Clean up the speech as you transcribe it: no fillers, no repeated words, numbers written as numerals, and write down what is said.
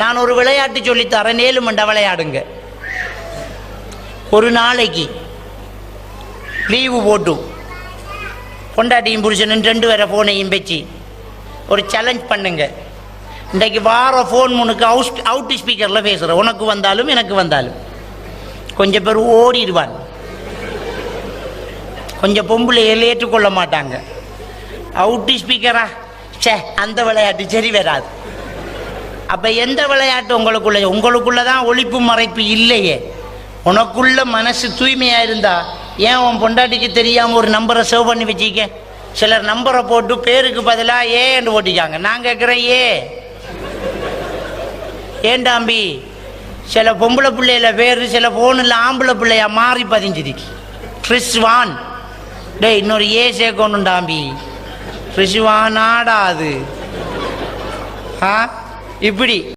நான் ஒரு விளையாட்டு சொல்லித்தரேன், 7 மண்டை விளையாடுங்க. ஒரு நாளைக்கு லீவு போட்டு பொண்டாட்டியும் புருஷனும் 2 பேரை ஃபோனையும் வச்சு ஒரு சேலஞ்ச் பண்ணுங்க. இன்றைக்கு வார ஃபோன் முனுக்கு அவுட் ஸ்பீக்கரில் பேசுகிற, உனக்கு வந்தாலும் எனக்கு வந்தாலும். கொஞ்சம் பேர் ஓடிடுவான், கொஞ்சம் பொம்பளையில் ஏற்றுக்கொள்ள மாட்டாங்க. அவுட் ஸ்பீக்கரா, சே அந்த விளையாட்டு சரி வராது. அப்போ எந்த விளையாட்டு உங்களுக்குள்ள தான் ஒழிப்பு மறைப்பு இல்லையே. உனக்குள்ள மனசு தூய்மையாக இருந்தா ஏன் உன் பொண்டாட்டிக்கு தெரியாமல் ஒரு நம்பரை சேவ் பண்ணி வச்சிக்க? சிலர் நம்பரை போட்டு பேருக்கு பதிலாக ஏன்னு போட்டிக்காங்க. நான் கேட்குறேன் ஏண்டாம்பி? சில பொம்பளை பிள்ளையில பேர் சில ஃபோனில் ஆம்பளை பிள்ளையா மாறி பதிஞ்சிருக்கு. ரிஸ்வான், டேய் இன்னொரு சேர்க்கணுண்டாம்பி. ரிஸ்வான் ஆடாது இப்படி